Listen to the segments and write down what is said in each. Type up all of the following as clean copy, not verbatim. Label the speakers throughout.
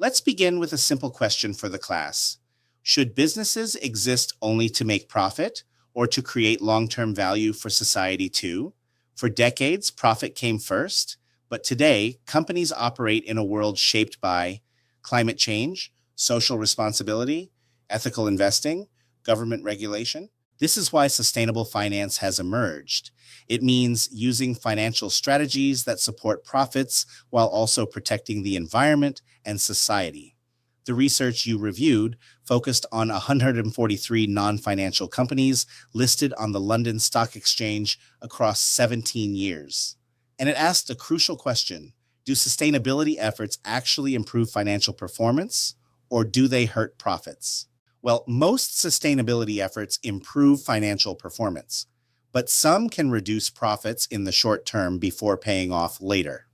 Speaker 1: Let's begin with a simple question for the class. Should businesses exist only to make profit or to create long-term value for society too? For decades, profit came first, but today, companies operate in a world shaped by climate change, social responsibility, ethical investing, government regulation. This is why sustainable finance has emerged. It means using financial strategies that support profits while also protecting the environment and society. The research you reviewed focused on 143 non-financial companies listed on the London Stock Exchange across 17 years. And it asked a crucial question: do sustainability efforts actually improve financial performance, or do they hurt profits? Well, most sustainability efforts improve financial performance, but some can reduce profits in the short term before paying off later.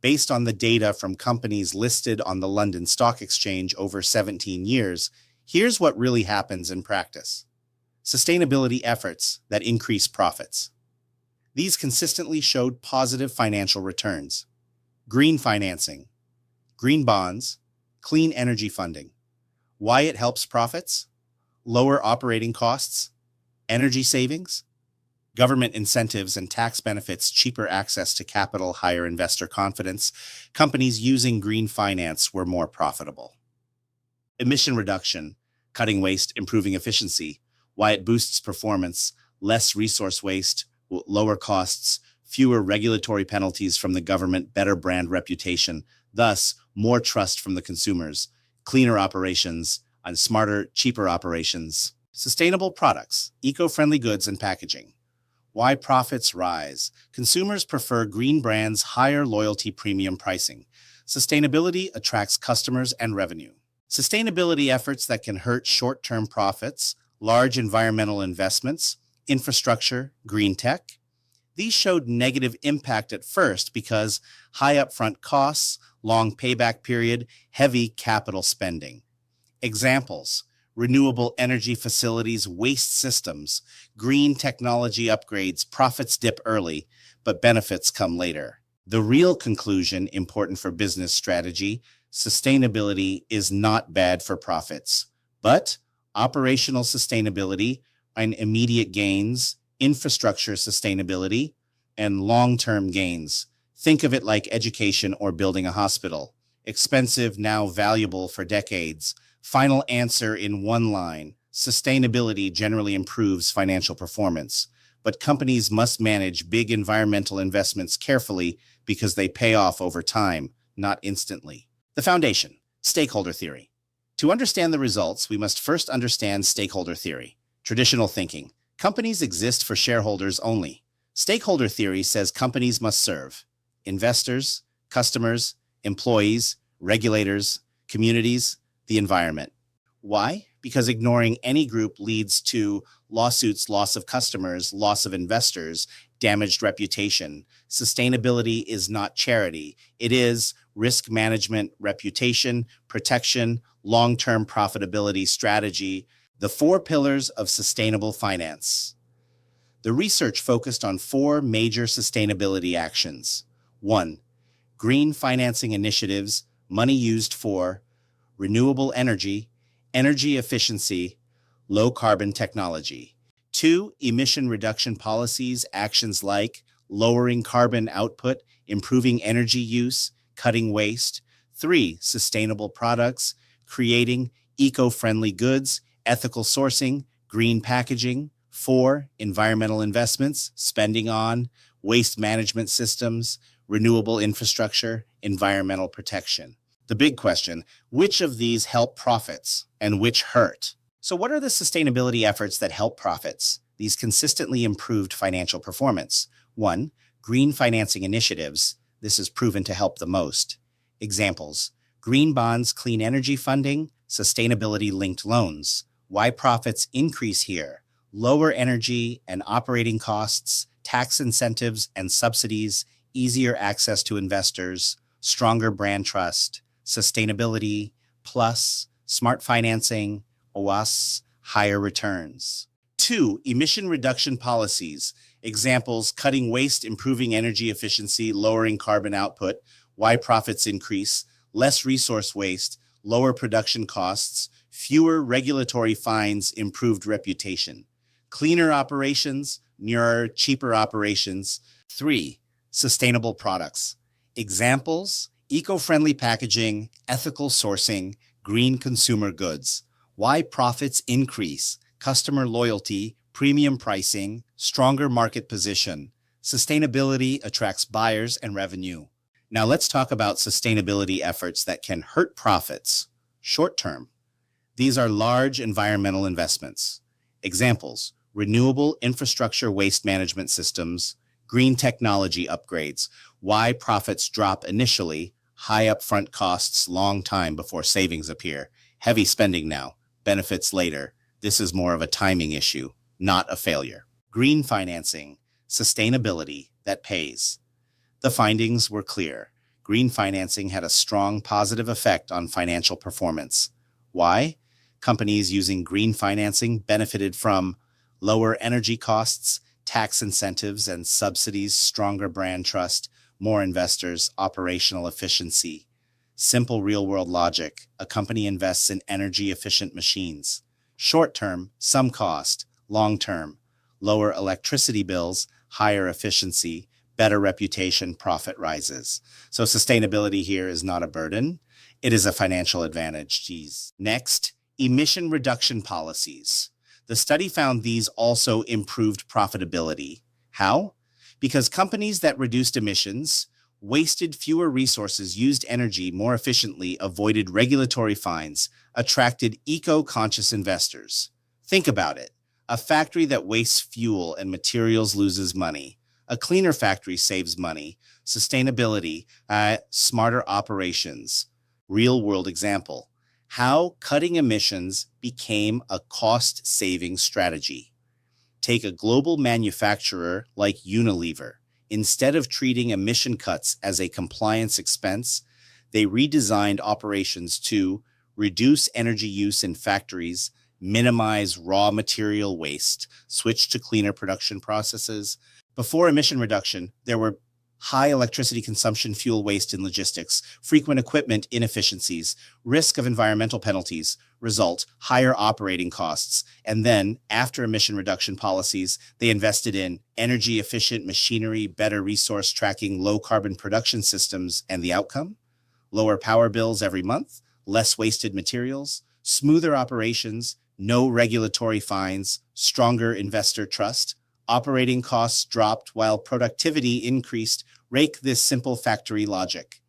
Speaker 1: Based on the data from companies listed on the London Stock Exchange over 17 years, here's what really happens in practice. Sustainability efforts that increase profits. These consistently showed positive financial returns. Green financing, green bonds, clean energy funding. Why it helps profits? Lower operating costs, energy savings, government incentives and tax benefits, cheaper access to capital, higher investor confidence. Companies using green finance were more profitable. Emission reduction, cutting waste, improving efficiency. Why it boosts performance, less resource waste, lower costs, fewer regulatory penalties from the government, better brand reputation, thus more trust from the consumers, cleaner operations, and smarter, cheaper operations. Sustainable products, eco-friendly goods and packaging. Why profits rise. Consumers prefer green brands, higher loyalty, premium pricing. Sustainability attracts customers and revenue. Sustainability efforts that can hurt short-term profits, large environmental investments, infrastructure, green tech. These showed negative impact at first because high upfront costs, long payback period, heavy capital spending. Examples: renewable energy facilities, waste systems, green technology upgrades. Profits dip early, but benefits come later. The real conclusion, important for business strategy: sustainability is not bad for profits, but operational sustainability and immediate gains, infrastructure sustainability, and long-term gains. Think of it like education or building a hospital. Expensive, now valuable for decades. Final answer in one line: sustainability generally improves financial performance, but companies must manage big environmental investments carefully because they pay off over time, not instantly. The foundation, stakeholder theory. To understand the results, we must first understand stakeholder theory. Traditional thinking: companies exist for shareholders only. Stakeholder theory says companies must serve investors, customers, employees, regulators, communities, the environment. Why? Because ignoring any group leads to lawsuits, loss of customers, loss of investors, damaged reputation. Sustainability is not charity. It is risk management, reputation, protection, long-term profitability strategy, the 4 pillars of sustainable finance. The research focused on 4 major sustainability actions. 1. Green financing initiatives, money used for renewable energy, energy efficiency, low carbon technology. 2. Emission reduction policies, actions like lowering carbon output, improving energy use, cutting waste. 3. Sustainable products, creating eco-friendly goods, ethical sourcing, green packaging. 4. Environmental investments, spending on waste management systems, renewable infrastructure, environmental protection. The big question: which of these help profits and which hurt? So what are the sustainability efforts that help profits? These consistently improved financial performance. 1. Green financing initiatives. This is proven to help the most. Examples: green bonds, clean energy funding, sustainability-linked loans. Why profits increase here? Lower energy and operating costs, tax incentives and subsidies, easier access to investors, stronger brand trust, sustainability, plus smart financing, OAS, higher returns. 2. Emission reduction policies. Examples: cutting waste, improving energy efficiency, lowering carbon output. Why profits increase? Less resource waste, lower production costs, fewer regulatory fines, improved reputation. Cleaner operations, nearer, cheaper operations. 3. Sustainable products. Examples: eco-friendly packaging, ethical sourcing, green consumer goods. Why profits increase: customer loyalty, premium pricing, stronger market position. Sustainability attracts buyers and revenue. Now let's talk about sustainability efforts that can hurt profits. Short term. These are large environmental investments. Examples: renewable infrastructure waste management systems, green technology upgrades. Why profits drop initially: high upfront costs, long time before savings appear. Heavy spending now, benefits later. This is more of a timing issue, not a failure. Green financing, sustainability that pays. The findings were clear. Green financing had a strong positive effect on financial performance. Why? Companies using green financing benefited from lower energy costs, tax incentives and subsidies, stronger brand trust, more investors, operational efficiency. Simple real-world logic: a company invests in energy-efficient machines. Short-term, some cost. Long-term, lower electricity bills, higher efficiency, better reputation, profit rises. So sustainability here is not a burden. It is a financial advantage. Geez. Next, emission reduction policies. The study found these also improved profitability. How? Because companies that reduced emissions, wasted fewer resources, used energy more efficiently, avoided regulatory fines, attracted eco-conscious investors. Think about it. A factory that wastes fuel and materials loses money. A cleaner factory saves money. Sustainability, smarter operations. Real-world example: how cutting emissions became a cost-saving strategy. Take a global manufacturer like Unilever. Instead of treating emission cuts as a compliance expense, they redesigned operations to reduce energy use in factories, minimize raw material waste, switch to cleaner production processes. Before emission reduction, there were high electricity consumption, fuel waste in logistics, frequent equipment inefficiencies, risk of environmental penalties. Result: higher operating costs. And then, after emission reduction policies, they invested in energy-efficient machinery, better resource tracking, low-carbon production systems, and the outcome? Lower power bills every month, less wasted materials, smoother operations, no regulatory fines, stronger investor trust. Operating costs dropped while productivity increased. Rake this simple factory logic.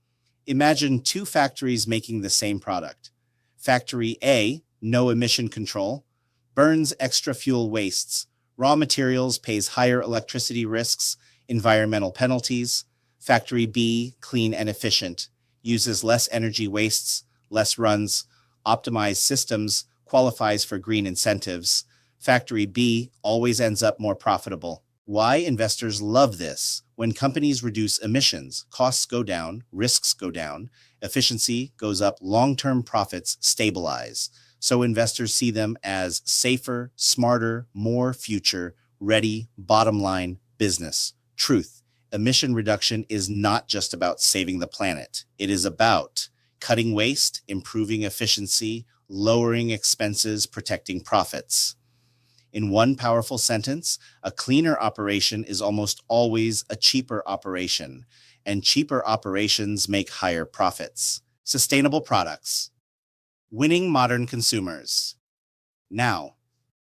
Speaker 1: Imagine two factories making the same product. Factory A, no emission control, burns extra fuel wastes. Raw materials, pays higher electricity risks, environmental penalties. Factory B, clean and efficient, uses less energy wastes, less runs, optimized systems, qualifies for green incentives. Factory B always ends up more profitable. Why investors love this? When companies reduce emissions, costs go down, risks go down, efficiency goes up, long-term profits stabilize. So investors see them as safer, smarter, more future-ready, bottom-line business. Truth: emission reduction is not just about saving the planet. It is about cutting waste, improving efficiency, lowering expenses, protecting profits. In one powerful sentence, a cleaner operation is almost always a cheaper operation, and cheaper operations make higher profits. Sustainable products. Winning modern consumers. Now,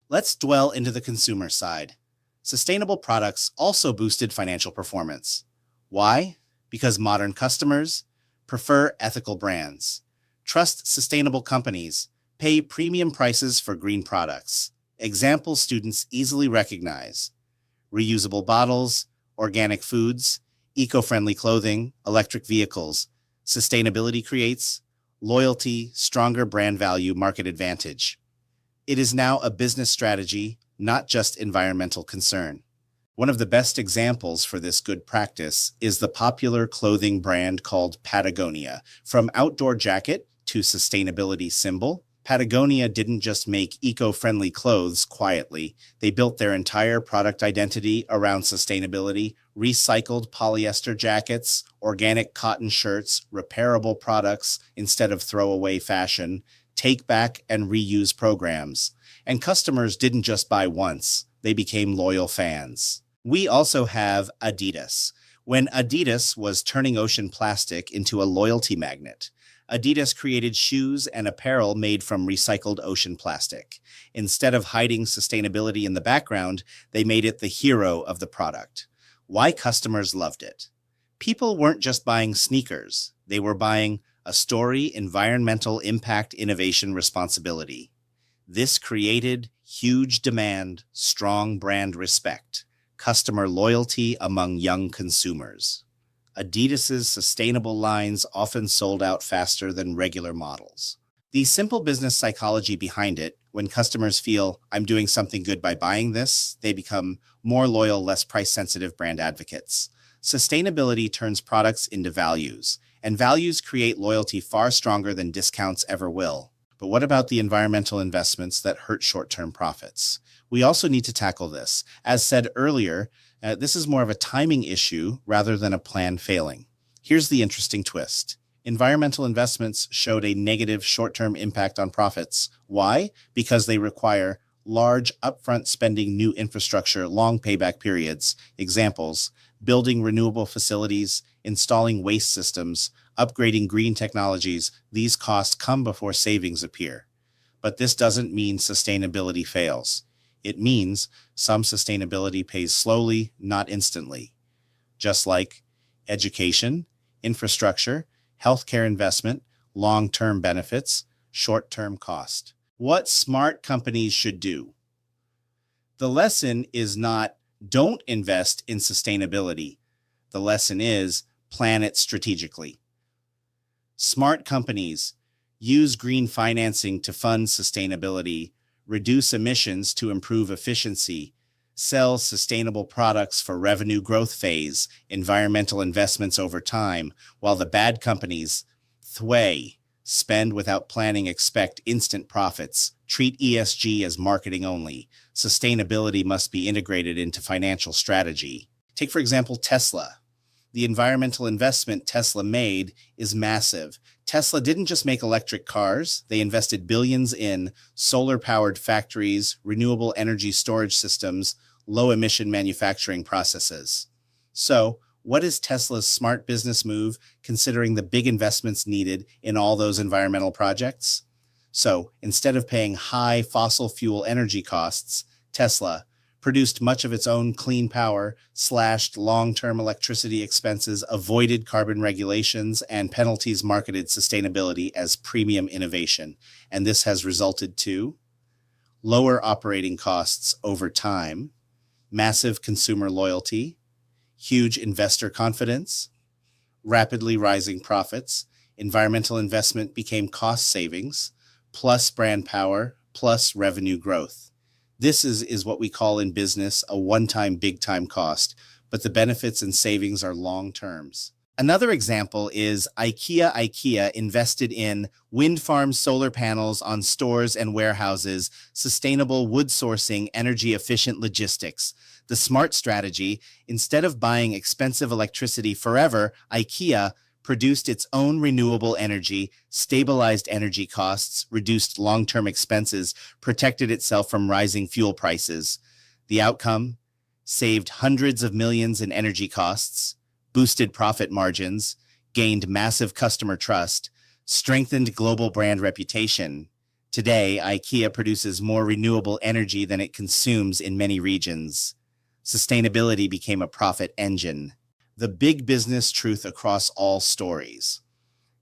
Speaker 1: let's dwell into the consumer side. Sustainable products also boosted financial performance. Why? Because modern customers prefer ethical brands, trust sustainable companies, pay premium prices for green products. Examples students easily recognize: reusable bottles, organic foods, eco-friendly clothing, electric vehicles. Sustainability creates loyalty, stronger brand value, market advantage. It is now a business strategy, not just environmental concern. One of the best examples for this good practice is the popular clothing brand called Patagonia. From outdoor jacket to sustainability symbol, Patagonia didn't just make eco-friendly clothes quietly. They built their entire product identity around sustainability, recycled polyester jackets, organic cotton shirts, repairable products instead of throwaway fashion, take back and reuse programs. And customers didn't just buy once, they became loyal fans. We also have Adidas. When Adidas was turning ocean plastic into a loyalty magnet, Adidas created shoes and apparel made from recycled ocean plastic. Instead of hiding sustainability in the background, they made it the hero of the product. Why customers loved it? People weren't just buying sneakers. They were buying a story, environmental impact, innovation, responsibility. This created huge demand, strong brand respect, customer loyalty among young consumers. Adidas's sustainable lines often sold out faster than regular models. The simple business psychology behind it, when customers feel, I'm doing something good by buying this, they become more loyal, less price-sensitive brand advocates. Sustainability turns products into values, and values create loyalty far stronger than discounts ever will. But what about the environmental investments that hurt short-term profits? We also need to tackle this. As said earlier, this is more of a timing issue rather than a plan failing. Here's the interesting twist. Environmental investments showed a negative short-term impact on profits. Why? Because they require large upfront spending, new infrastructure, long payback periods. Examples: building renewable facilities, installing waste systems, upgrading green technologies. These costs come before savings appear. But this doesn't mean sustainability fails. It means some sustainability pays slowly, not instantly. Just like education, infrastructure, healthcare investment, long-term benefits, short-term cost. What smart companies should do. The lesson is not don't invest in sustainability. The lesson is plan it strategically. Smart companies use green financing to fund sustainability, reduce emissions to improve efficiency, sell sustainable products for revenue growth phase, environmental investments over time, while the bad companies spend without planning, expect instant profits, treat ESG as marketing only. Sustainability must be integrated into financial strategy. Take, for example, Tesla. The environmental investment Tesla made is massive. Tesla didn't just make electric cars, they invested billions in solar-powered factories, renewable energy storage systems, low-emission manufacturing processes. So, what is Tesla's smart business move considering the big investments needed in all those environmental projects? So, instead of paying high fossil fuel energy costs, Tesla produced much of its own clean power, slashed long-term electricity expenses, avoided carbon regulations and penalties, marketed sustainability as premium innovation. And this has resulted to lower operating costs over time, massive consumer loyalty, huge investor confidence, rapidly rising profits. Environmental investment became cost savings, plus brand power, plus revenue growth. This is what we call in business a one-time big-time cost, but the benefits and savings are long terms. Another example is IKEA. IKEA invested in wind farms, solar panels on stores and warehouses, sustainable wood sourcing, energy-efficient logistics. The smart strategy, instead of buying expensive electricity forever, IKEA produced its own renewable energy, stabilized energy costs, reduced long-term expenses, protected itself from rising fuel prices. The outcome? Saved hundreds of millions in energy costs, boosted profit margins, gained massive customer trust, strengthened global brand reputation. Today, IKEA produces more renewable energy than it consumes in many regions. Sustainability became a profit engine. The big business truth across all stories.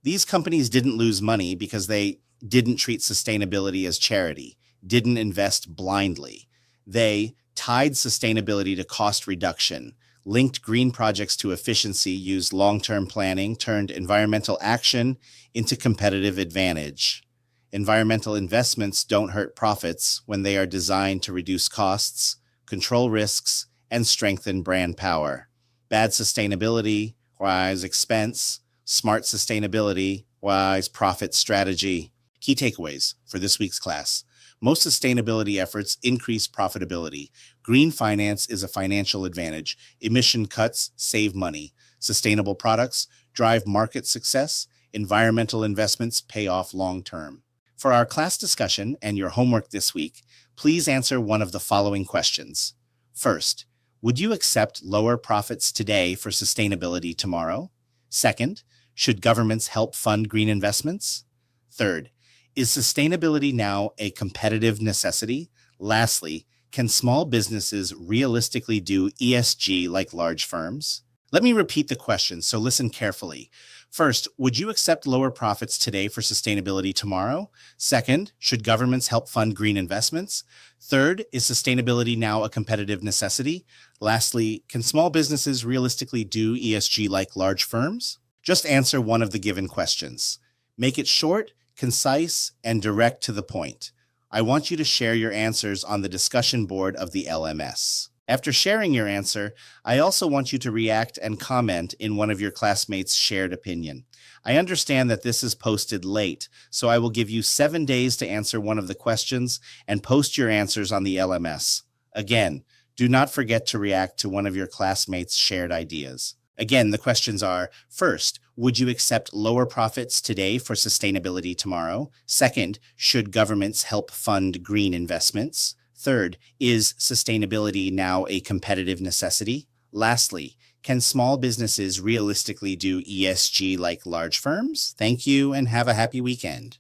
Speaker 1: These companies didn't lose money because they didn't treat sustainability as charity, didn't invest blindly. They tied sustainability to cost reduction, linked green projects to efficiency, used long-term planning, turned environmental action into competitive advantage. Environmental investments don't hurt profits when they are designed to reduce costs, control risks, and strengthen brand power. Bad sustainability, wise expense. Smart sustainability, wise profit strategy. Key takeaways for this week's class. Most sustainability efforts increase profitability. Green finance is a financial advantage. Emission cuts save money. Sustainable products drive market success. Environmental investments pay off long term. For our class discussion and your homework this week, please answer one of the following questions. First, would you accept lower profits today for sustainability tomorrow? Second, should governments help fund green investments? Third, is sustainability now a competitive necessity? Lastly, can small businesses realistically do ESG like large firms? Let me repeat the question, so listen carefully. First, would you accept lower profits today for sustainability tomorrow? Second, should governments help fund green investments? Third, is sustainability now a competitive necessity? Lastly, can small businesses realistically do ESG like large firms? Just answer one of the given questions. Make it short, concise, and direct to the point. I want you to share your answers on the discussion board of the LMS. After sharing your answer, I also want you to react and comment in one of your classmates' shared opinion. I understand that this is posted late, so I will give you 7 days to answer one of the questions and post your answers on the LMS. Again, do not forget to react to one of your classmates' shared ideas. Again, the questions are, first, would you accept lower profits today for sustainability tomorrow? Second, should governments help fund green investments? Third, is sustainability now a competitive necessity? Lastly, can small businesses realistically do ESG like large firms? Thank you and have a happy weekend.